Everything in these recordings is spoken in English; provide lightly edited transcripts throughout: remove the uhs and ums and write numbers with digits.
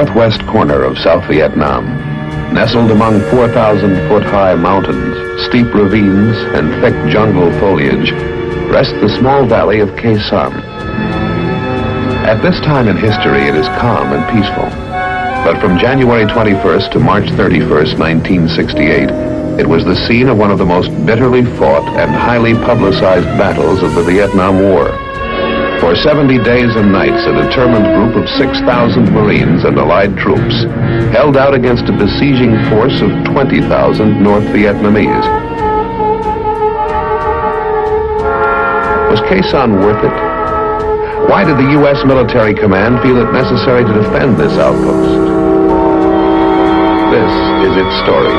northwest corner of South Vietnam, nestled among 4,000-foot-high mountains, steep ravines, and thick jungle foliage, rests the small valley of Khe Sanh. At this time in history, it is calm and peaceful. But from January 21st to March 31st, 1968, it was the scene of one of the most bitterly fought and highly publicized battles of the Vietnam War. For 70 days and nights, a determined group of 6,000 Marines and Allied troops held out against a besieging force of 20,000 North Vietnamese. Was Khe Sanh worth it? Why did the U.S. military command feel it necessary to defend this outpost? This is its story.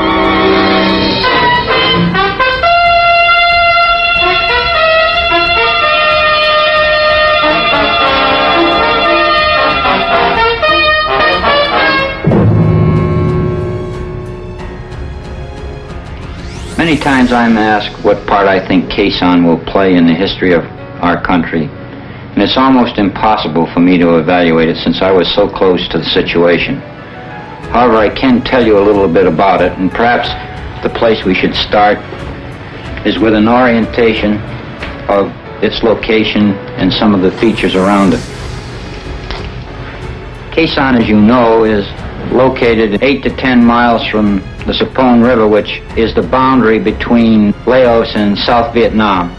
Many times I'm asked what part I think Khe Sanh will play in the history of our country. And it's almost impossible for me to evaluate it since I was so close to the situation. However, I can tell you a little bit about it, and perhaps the place we should start is with an orientation of its location and some of the features around it. Khe Sanh, as you know, is located 8 to 10 miles from the Sapone River, which is the boundary between Laos and South Vietnam.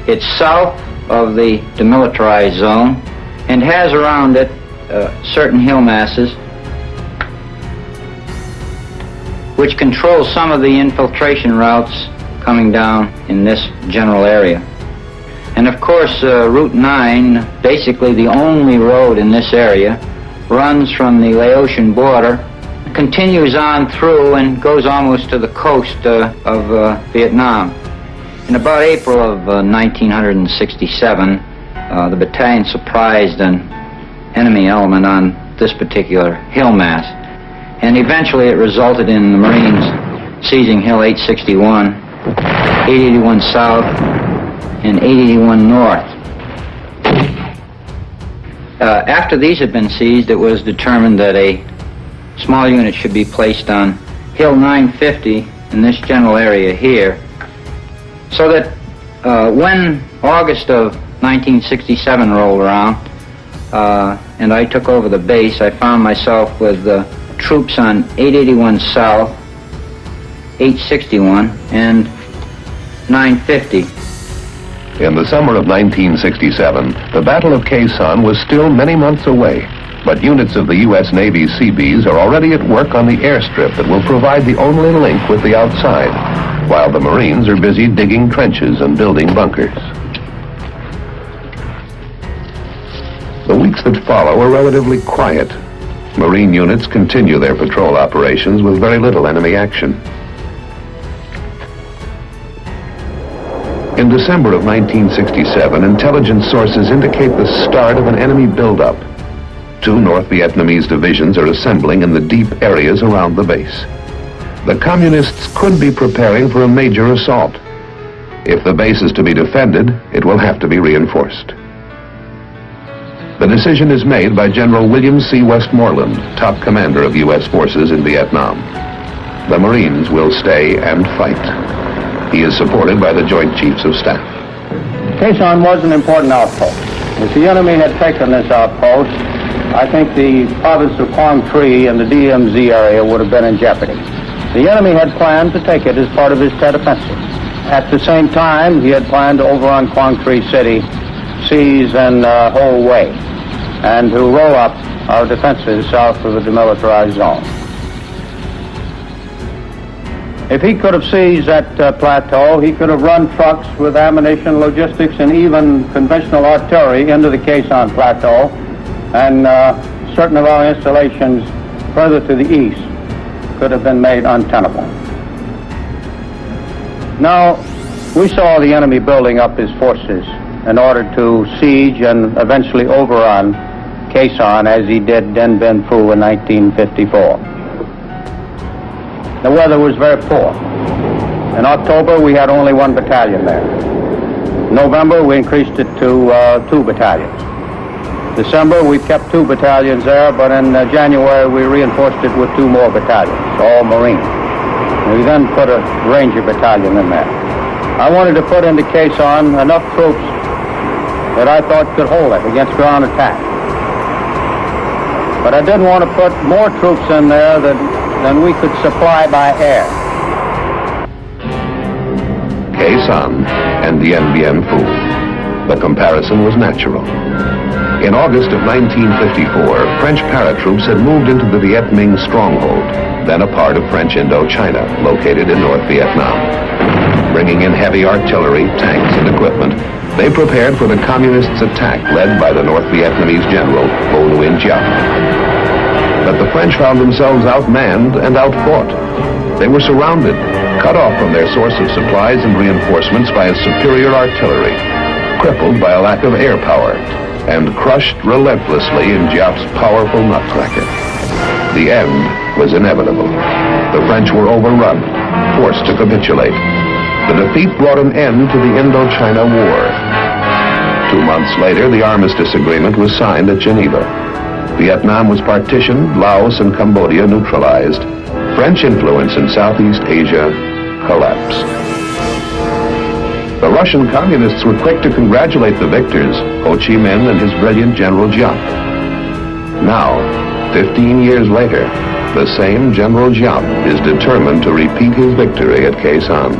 It's south of the demilitarized zone and has around it certain hill masses which control some of the infiltration routes coming down in this general area. And of course, Route 9, basically the only road in this area, runs from the Laotian border, continues on through and goes almost to the coast of Vietnam. In about April of 1967, the battalion surprised an enemy element on this particular hill mass, and eventually it resulted in the Marines seizing Hill 861, 881 South, and 881 North. After these had been seized, it was determined that a small unit should be placed on Hill 950 in this general area here, so that when August of 1967 rolled around and I took over the base, I found myself with troops on 881 South, 861, and 950. In the summer of 1967, the Battle of Khe Sanh was still many months away, but units of the U.S. Navy Seabees are already at work on the airstrip that will provide the only link with the outside, while the Marines are busy digging trenches and building bunkers. The weeks that follow are relatively quiet. Marine units continue their patrol operations with very little enemy action. In December of 1967, intelligence sources indicate the start of an enemy buildup. 2 North Vietnamese divisions are assembling in the deep areas around the base. The Communists could be preparing for a major assault. If the base is to be defended, it will have to be reinforced. The decision is made by General William C. Westmoreland, top commander of U.S. forces in Vietnam. The Marines will stay and fight. He is supported by the Joint Chiefs of Staff. Khe Sanh was an important outpost. If the enemy had taken this outpost, I think the province of Quang Tri and the DMZ area would have been in jeopardy. The enemy had planned to take it as part of his Tet Offensive. At the same time, he had planned to overrun Quang Tri City, seize and hold Hue, and to roll up our defenses south of the demilitarized zone. If he could have seized that plateau, he could have run trucks with ammunition, logistics, and even conventional artillery into the Khe Sanh Plateau, and certain of our installations further to the east could have been made untenable. Now, we saw the enemy building up his forces in order to siege and eventually overrun Khe Sanh as he did Dien Bien Phu in 1954. The weather was very poor. In October, we had only 1 battalion there. In November, we increased it to 2 battalions. December, we kept 2 battalions there, but in January, we reinforced it with 2 more battalions, all Marines. We then put a Ranger battalion in there. I wanted to put into Khe Sanh enough troops that I thought could hold it against ground attack. But I didn't want to put more troops in there than we could supply by air. Khe Sanh and Dien Bien Phu. The comparison was natural. In August of 1954, French paratroops had moved into the Viet Minh stronghold, then a part of French Indochina, located in North Vietnam. Bringing in heavy artillery, tanks, and equipment, they prepared for the Communists' attack led by the North Vietnamese general, Vo Nguyen Giap. But the French found themselves outmanned and outfought. They were surrounded, cut off from their source of supplies and reinforcements by a superior artillery, crippled by a lack of air power, and crushed relentlessly in Giap's powerful nutcracker. The end was inevitable. The French were overrun, forced to capitulate. The defeat brought an end to the Indochina War. 2 months later, the armistice agreement was signed at Geneva. Vietnam was partitioned, Laos and Cambodia neutralized. French influence in Southeast Asia collapsed. The Russian communists were quick to congratulate the victors, Ho Chi Minh and his brilliant General Giap. Now, 15 years later, the same General Giap is determined to repeat his victory at Khe Sanh.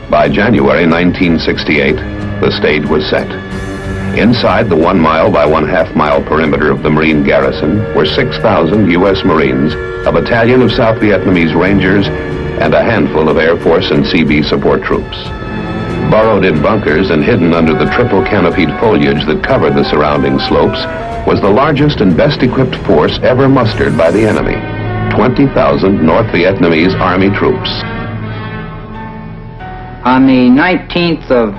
By January 1968, the stage was set. Inside the 1 mile by 1/2 mile perimeter of the Marine garrison were 6,000 U.S. Marines, a battalion of South Vietnamese Rangers, and a handful of Air Force and CB support troops. Burrowed in bunkers and hidden under the triple canopied foliage that covered the surrounding slopes was the largest and best equipped force ever mustered by the enemy, 20,000 North Vietnamese Army troops. On the 19th of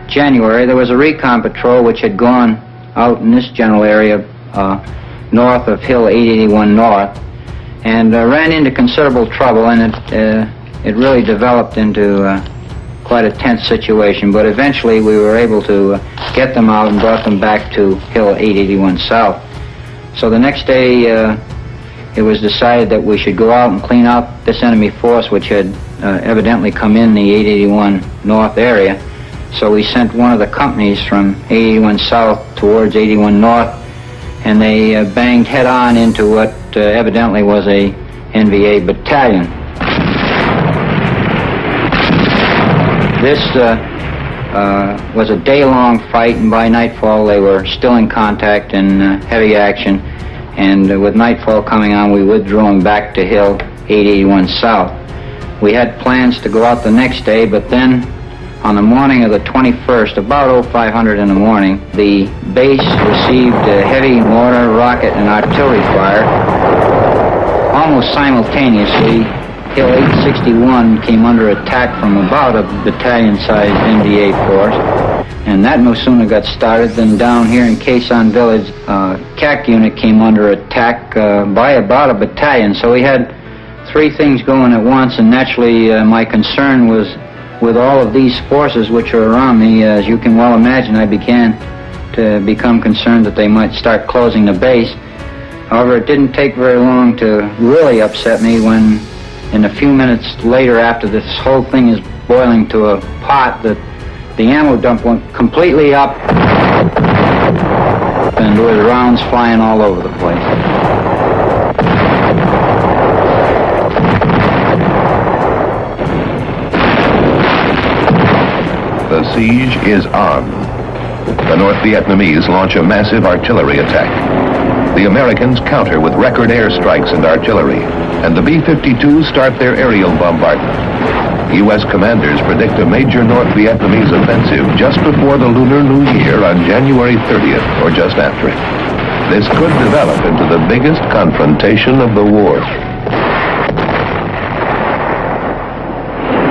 January, there was a recon patrol which had gone out in this general area north of Hill 881 North, and ran into considerable trouble, and it really developed into quite a tense situation. But eventually we were able to get them out and brought them back to Hill 881 South. So the next day it was decided that we should go out and clean out this enemy force which had evidently come in the 881 North area. So we sent one of the companies from 881 South towards 81 North, and they banged head-on into what evidently was a NVA battalion. This was a day-long fight, and by nightfall they were still in contact and heavy action, and with nightfall coming on we withdrew them back to Hill 881 South. We had plans to go out the next day, but then on the morning of the 21st, about 0500 in the morning, the base received heavy mortar, rocket, and artillery fire. Almost simultaneously, Hill 861 came under attack from about a battalion-sized NVA force, and that no sooner got started than down here in Khe Sanh Village, CAC unit came under attack by about a battalion. So we had 3 things going at once, and naturally my concern was with all of these forces which are around me. As you can well imagine, I began to become concerned that they might start closing the base. However, it didn't take very long to really upset me when, in a few minutes later, after this whole thing is boiling to a pot, that the ammo dump went completely up, and there were rounds flying all over the place. The siege is on. The North Vietnamese launch a massive artillery attack. The Americans counter with record airstrikes and artillery, and the B-52s start their aerial bombardment. U.S. commanders predict a major North Vietnamese offensive just before the Lunar New Year on January 30th, or just after it. This could develop into the biggest confrontation of the war.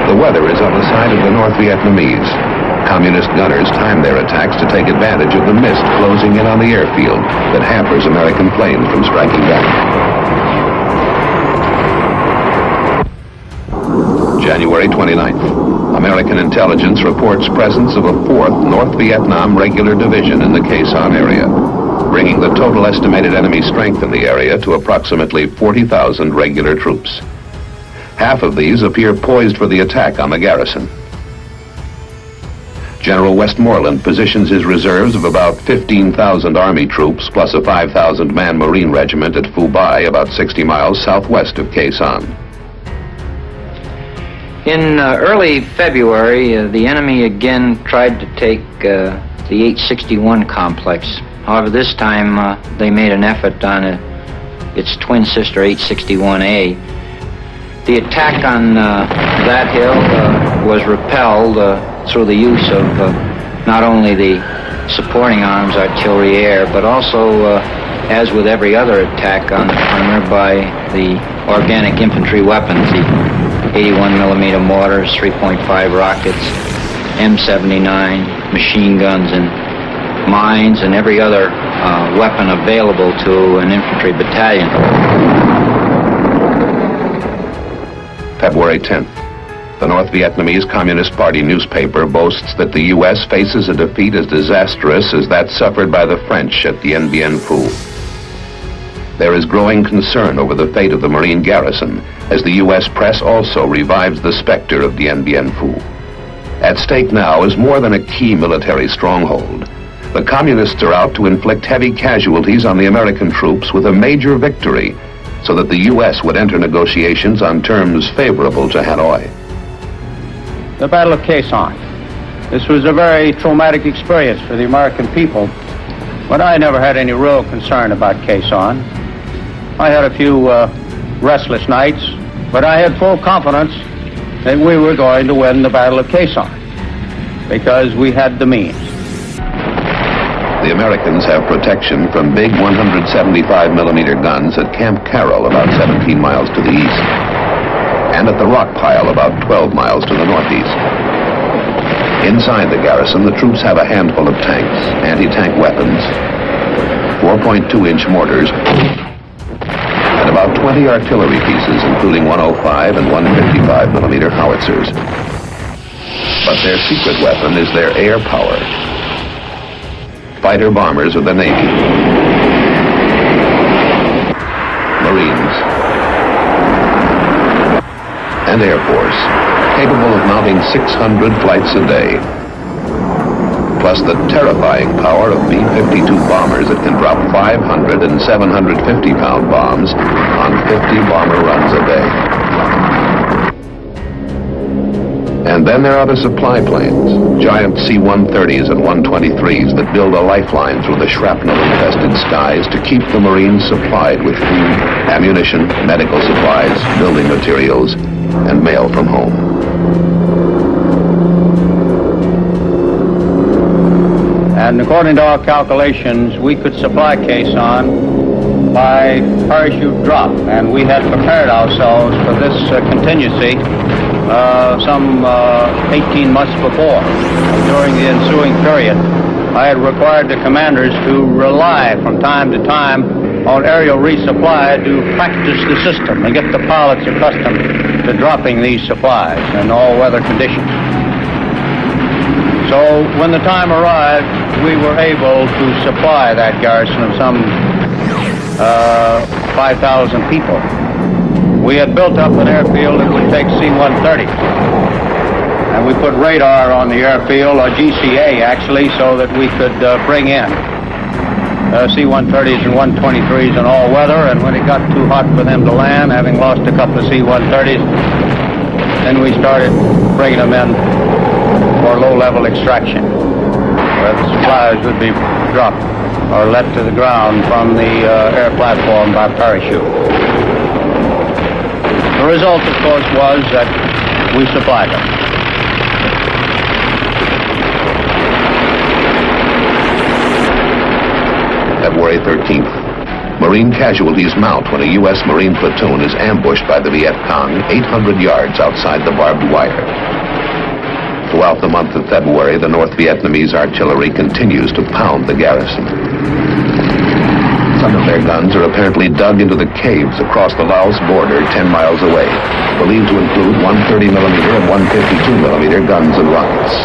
The weather is on the side of the North Vietnamese. Communist gunners time their attacks to take advantage of the mist closing in on the airfield that hampers American planes from striking back. January 29th, American intelligence reports presence of a 4th North Vietnam regular division in the Khe Sanh area, bringing the total estimated enemy strength in the area to approximately 40,000 regular troops. Half of these appear poised for the attack on the garrison. General Westmoreland positions his reserves of about 15,000 Army troops plus a 5,000-man Marine regiment at Phu Bai, about 60 miles southwest of Khe Sanh. In early February, the enemy again tried to take the 861 complex. However, this time they made an effort on its twin sister 861A. The attack on that hill was repelled through the use of not only the supporting arms, artillery, air, but also, as with every other attack on the perimeter, by the organic infantry weapons, the 81mm mortars, 3.5 rockets, M79, machine guns, and mines, and every other weapon available to an infantry battalion. February 10th. The North Vietnamese Communist Party newspaper boasts that the U.S. faces a defeat as disastrous as that suffered by the French at Dien Bien Phu. There is growing concern over the fate of the Marine garrison as the U.S. press also revives the specter of Dien Bien Phu. At stake now is more than a key military stronghold. The Communists are out to inflict heavy casualties on the American troops with a major victory, so that the U.S. would enter negotiations on terms favorable to Hanoi. The Battle of Khe Sanh. This was a very traumatic experience for the American people, but I never had any real concern about Khe Sanh. I had a few restless nights, but I had full confidence that we were going to win the Battle of Khe Sanh because we had the means. The Americans have protection from big 175mm guns at Camp Carroll, about 17 miles to the east, and at the Rock Pile, about 12 miles to the northeast. Inside the garrison, the troops have a handful of tanks, anti-tank weapons, 4.2-inch mortars, and about 20 artillery pieces, including 105 and 155mm howitzers. But their secret weapon is their air power. Fighter bombers of the Navy, Marines, and Air Force, capable of mounting 600 flights a day, plus the terrifying power of B-52 bombers that can drop 500 and 750-pound bombs on 50 bomber runs a day. And then there are the supply planes, giant C-130s and 123s that build a lifeline through the shrapnel-infested skies to keep the Marines supplied with food, ammunition, medical supplies, building materials, and mail from home. And according to our calculations, we could supply Khe Sanh by parachute drop, and we had prepared ourselves for this contingency some 18 months before. During the ensuing period, I had required the commanders to rely from time to time on aerial resupply to practice the system and get the pilots accustomed to dropping these supplies in all weather conditions. So when the time arrived, we were able to supply that garrison of some 5,000 people. We had built up an airfield that would take C-130s. And we put radar on the airfield, or GCA actually, so that we could bring in C-130s and 123s in all weather. And when it got too hot for them to land, having lost a couple of C-130s, then we started bringing them in for low-level extraction, where the supplies would be dropped or let to the ground from the air platform by parachute. The result, of course, was that we supplied them. February 13th. Marine casualties mount when a U.S. Marine platoon is ambushed by the Viet Cong 800 yards outside the barbed wire. Throughout the month of February, the North Vietnamese artillery continues to pound the garrison. Some of their guns are apparently dug into the caves across the Laos border 10 miles away, believed to include 130mm and 152mm guns and rockets.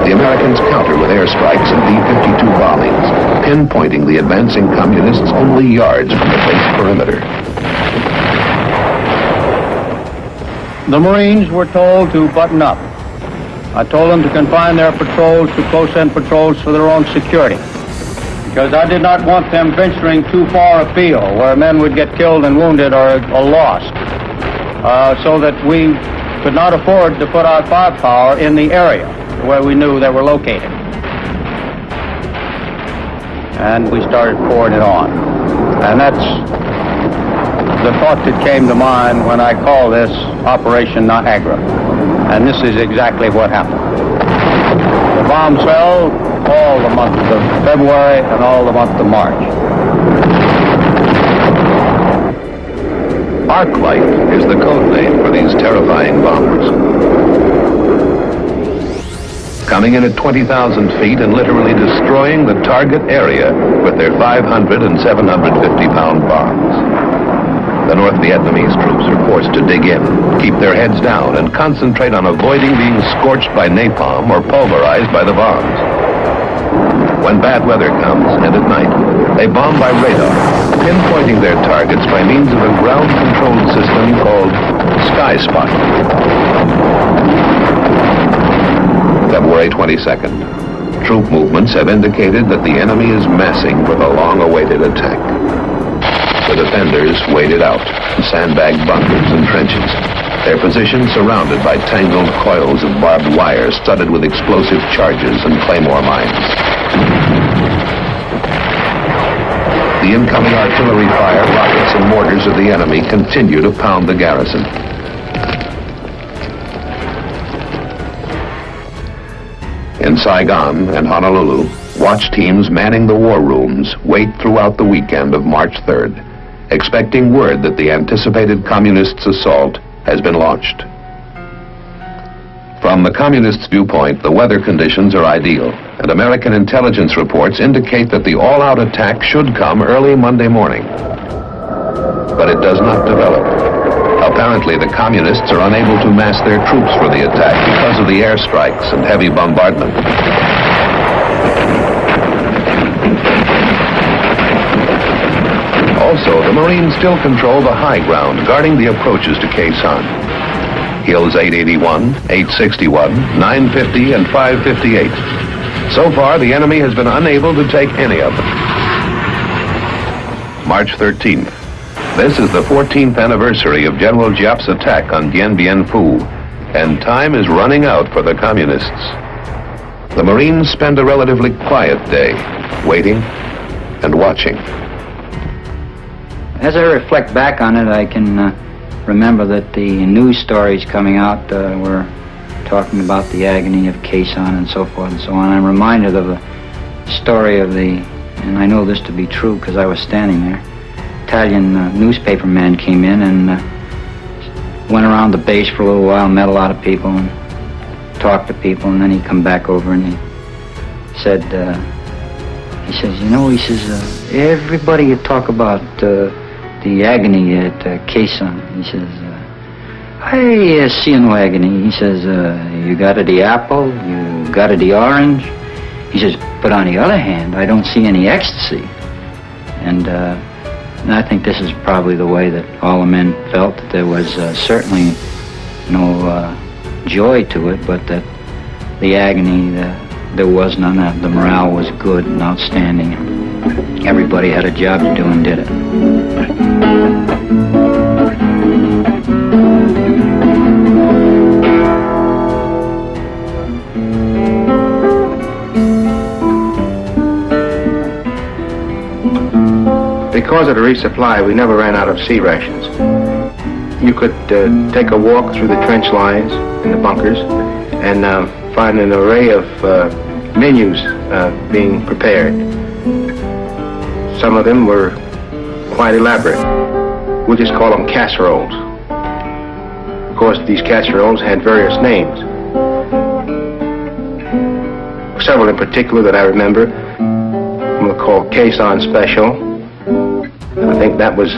The Americans counter with airstrikes and B-52 bombings, pinpointing the advancing communists only yards from the base perimeter. The Marines were told to button up. I told them to confine their patrols to close-in patrols for their own security, because I did not want them venturing too far afield where men would get killed and wounded or lost, so that we could not afford to put our firepower in the area where we knew they were located. And we started pouring it on. And that's the thought that came to mind when I call this Operation Niagara. And this is exactly what happened. The bombs fell all the month of February and all the month of March. Arclight is the code name for these terrifying bombers. Coming in at 20,000 feet and literally destroying the target area with their 500 and 750-pound bombs. The North Vietnamese troops are forced to dig in, keep their heads down, and concentrate on avoiding being scorched by napalm or pulverized by the bombs. When bad weather comes, and at night, they bomb by radar, pinpointing their targets by means of a ground-controlled system called Sky Spot. February 22nd. Troop movements have indicated that the enemy is massing for the long-awaited attack. The defenders waded out, sandbagged bunkers and trenches, their positions surrounded by tangled coils of barbed wire studded with explosive charges and claymore mines. The incoming artillery fire, rockets, and mortars of the enemy continue to pound the garrison. In Saigon and Honolulu, watch teams manning the war rooms wait throughout the weekend of March 3rd, expecting word that the anticipated communists' assault has been launched. From the communists' viewpoint, the weather conditions are ideal, and American intelligence reports indicate that the all-out attack should come early Monday morning. But it does not develop. Apparently, the communists are unable to mass their troops for the attack because of the airstrikes and heavy bombardment. Also, the Marines still control the high ground guarding the approaches to Khe Sanh. Hills 881, 861, 950, and 558. So far, the enemy has been unable to take any of them. March 13th. This is the 14th anniversary of General Giap's attack on Dien Bien Phu, and time is running out for the communists. The Marines spend a relatively quiet day, waiting and watching. As I reflect back on it, I can remember that the news stories coming out were talking about the agony of Khe Sanh and so forth and so on. I'm reminded of the story of and I know this to be true because I was standing there, Italian newspaper man came in and went around the base for a little while, met a lot of people and talked to people, and then he come back over and he said, you know, he says, everybody you talk about the agony at Khe Sanh. He says, I see no agony. He says, you got the apple, you got the orange. He says, but on the other hand, I don't see any ecstasy. And I think this is probably the way that all the men felt, that there was certainly no joy to it, but that the agony, there was none of. The morale was good and outstanding. Everybody had a job to do and did it. Because of the resupply, we never ran out of sea rations. You could take a walk through the trench lines in the bunkers and find an array of menus being prepared. Some of them were quite elaborate. We'll just call them casseroles. Of course, these casseroles had various names. Several in particular that I remember were called Khe Sanh Special, think that was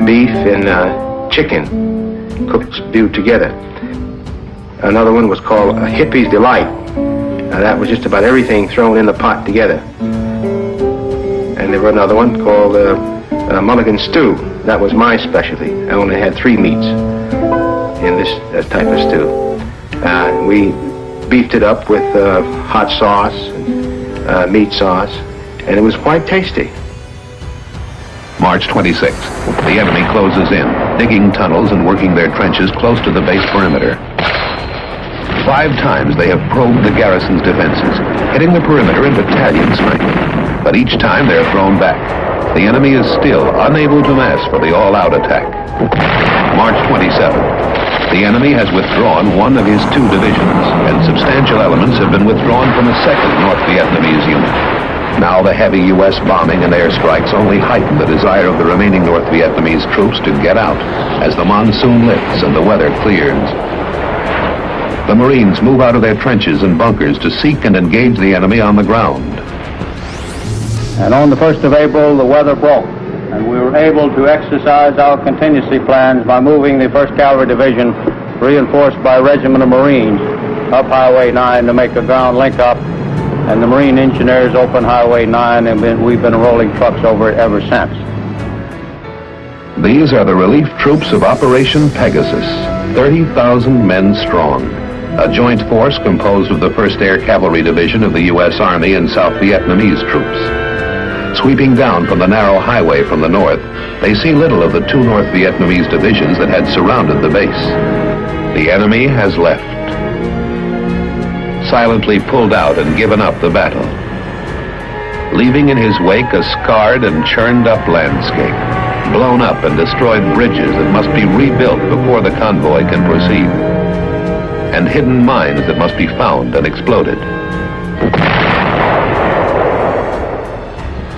beef and chicken cooked stewed together. Another one was called a Hippie's Delight. That was just about everything thrown in the pot together. And there was another one called Mulligan Stew. That was my specialty. I only had 3 meats in this type of stew. We beefed it up with hot sauce and meat sauce, and it was quite tasty. March 26th, the enemy closes in, digging tunnels and working their trenches close to the base perimeter. 5 times they have probed the garrison's defenses, hitting the perimeter in battalion strength. But each time they're thrown back. The enemy is still unable to mass for the all-out attack. March 27th, the enemy has withdrawn one of his 2 divisions, and substantial elements have been withdrawn from a 2nd North Vietnamese unit. Now the heavy U.S. bombing and airstrikes only heighten the desire of the remaining North Vietnamese troops to get out as the monsoon lifts and the weather clears. The Marines move out of their trenches and bunkers to seek and engage the enemy on the ground. And on the 1st of April, the weather broke, and we were able to exercise our contingency plans by moving the 1st Cavalry Division, reinforced by a regiment of Marines, up Highway 9 to make a ground link-up, and the Marine engineers opened Highway 9, and we've been rolling trucks over it ever since. These are the relief troops of Operation Pegasus, 30,000 men strong, a joint force composed of the 1st Air Cavalry Division of the U.S. Army and South Vietnamese troops. Sweeping down from the narrow highway from the north, they see little of the 2 North Vietnamese divisions that had surrounded the base. The enemy has left, silently pulled out and given up the battle, leaving in his wake a scarred and churned-up landscape, blown up and destroyed bridges that must be rebuilt before the convoy can proceed, and hidden mines that must be found and exploded.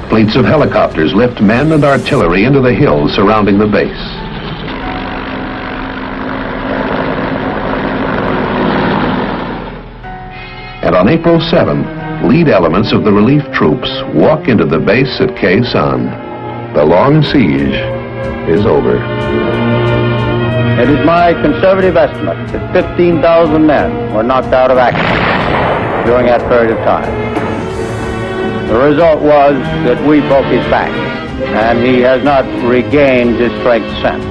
Fleets of helicopters lift men and artillery into the hills surrounding the base. And on April 7th, lead elements of the relief troops walk into the base at Khe Sanh. The long siege is over. It is my conservative estimate that 15,000 men were knocked out of action during that period of time. The result was that we broke his back, and he has not regained his strength since.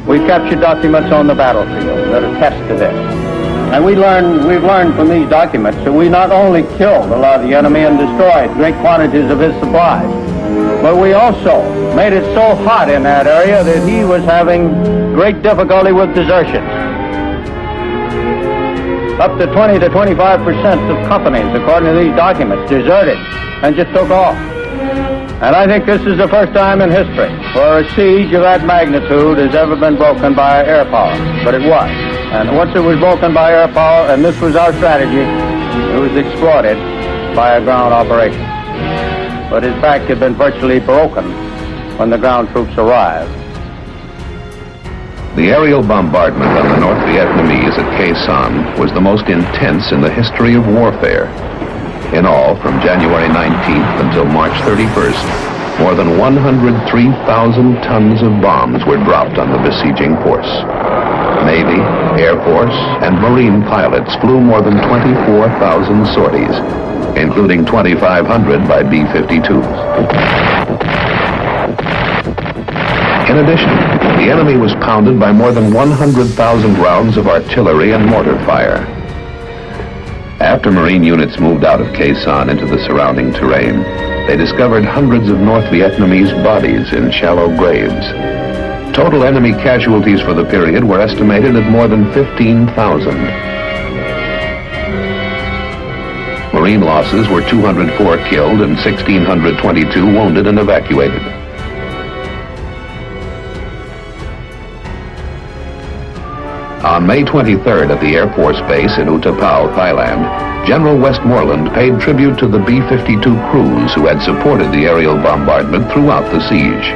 We captured documents on the battlefield that attest to this. And we've learned from these documents that we not only killed a lot of the enemy and destroyed great quantities of his supplies, but we also made it so hot in that area that he was having great difficulty with desertions. Up to 20 to 25% of companies, according to these documents, deserted and just took off. And I think this is the first time in history where a siege of that magnitude has ever been broken by air power. But it was. And once it was broken by air power, and this was our strategy, it was exploited by a ground operation. But his back had been virtually broken when the ground troops arrived. The aerial bombardment on the North Vietnamese at Khe Sanh was the most intense in the history of warfare. In all, from January 19th until March 31st, more than 103,000 tons of bombs were dropped on the besieging force. Navy, Air Force, and Marine pilots flew more than 24,000 sorties, including 2,500 by B-52s. In addition, the enemy was pounded by more than 100,000 rounds of artillery and mortar fire. After Marine units moved out of Khe Sanh into the surrounding terrain, they discovered hundreds of North Vietnamese bodies in shallow graves. Total enemy casualties for the period were estimated at more than 15,000. Marine losses were 204 killed and 1,622 wounded and evacuated. On May 23rd at the Air Force Base in Utapao, Thailand, General Westmoreland paid tribute to the B-52 crews who had supported the aerial bombardment throughout the siege.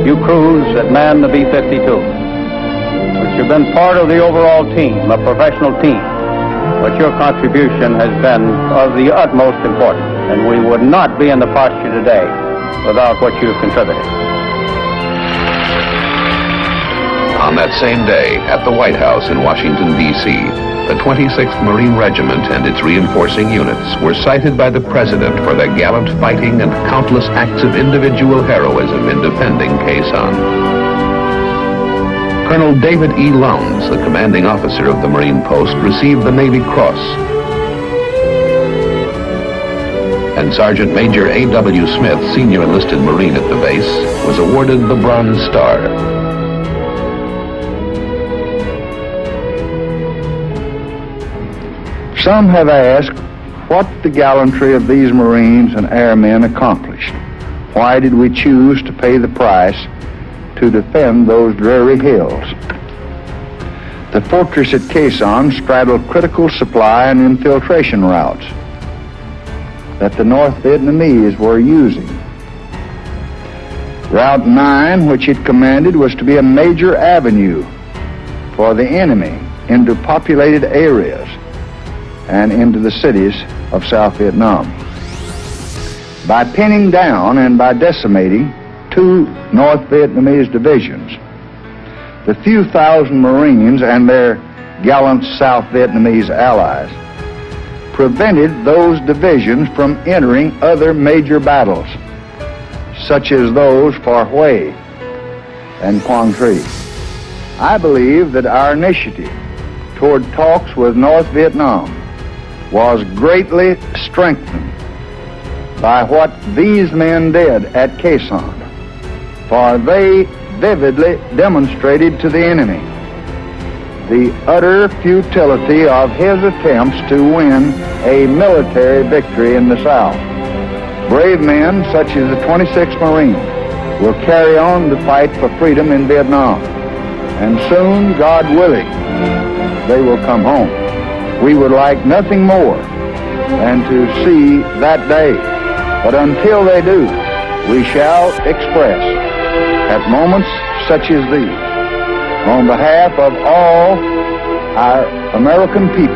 You crews that man the B-52, which have been part of the overall team, a professional team, but your contribution has been of the utmost importance, and we would not be in the posture today without what you've contributed. On that same day, at the White House in Washington, D.C., the 26th Marine Regiment and its reinforcing units were cited by the President for their gallant fighting and countless acts of individual heroism in defending Khe Sanh. Colonel David E. Lowndes, the commanding officer of the Marine Post, received the Navy Cross. And Sergeant Major A.W. Smith, senior enlisted Marine at the base, was awarded the Bronze Star. Some have asked what the gallantry of these Marines and airmen accomplished. Why did we choose to pay the price to defend those dreary hills? The fortress at Khe Sanh straddled critical supply and infiltration routes that the North Vietnamese were using. Route 9, which it commanded, was to be a major avenue for the enemy into populated areas and into the cities of South Vietnam. By pinning down and by decimating 2 North Vietnamese divisions, the few thousand Marines and their gallant South Vietnamese allies prevented those divisions from entering other major battles, such as those for Hue and Quang Tri. I believe that our initiative toward talks with North Vietnam was greatly strengthened by what these men did at Khe Sanh, for they vividly demonstrated to the enemy the utter futility of his attempts to win a military victory in the South. Brave men such as the 26th Marine will carry on the fight for freedom in Vietnam, and soon, God willing, they will come home. We would like nothing more than to see that day. But until they do, we shall express at moments such as these, on behalf of all our American people,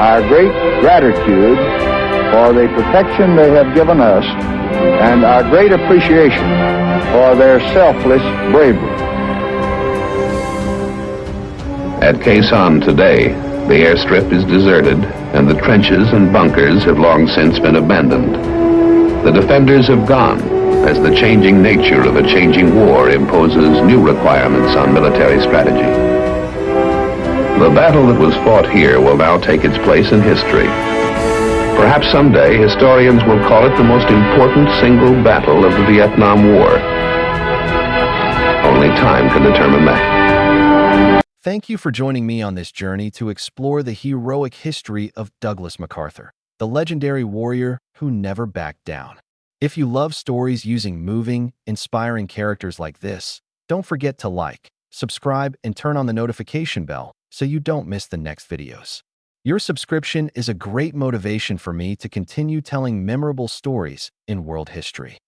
our great gratitude for the protection they have given us and our great appreciation for their selfless bravery. At Khe Sanh today, the airstrip is deserted, and the trenches and bunkers have long since been abandoned. The defenders have gone, as the changing nature of a changing war imposes new requirements on military strategy. The battle that was fought here will now take its place in history. Perhaps someday historians will call it the most important single battle of the Vietnam War. Only time can determine that. Thank you for joining me on this journey to explore the heroic history of Douglas MacArthur, the legendary warrior who never backed down. If you love stories using moving, inspiring characters like this, don't forget to like, subscribe, and turn on the notification bell so you don't miss the next videos. Your subscription is a great motivation for me to continue telling memorable stories in world history.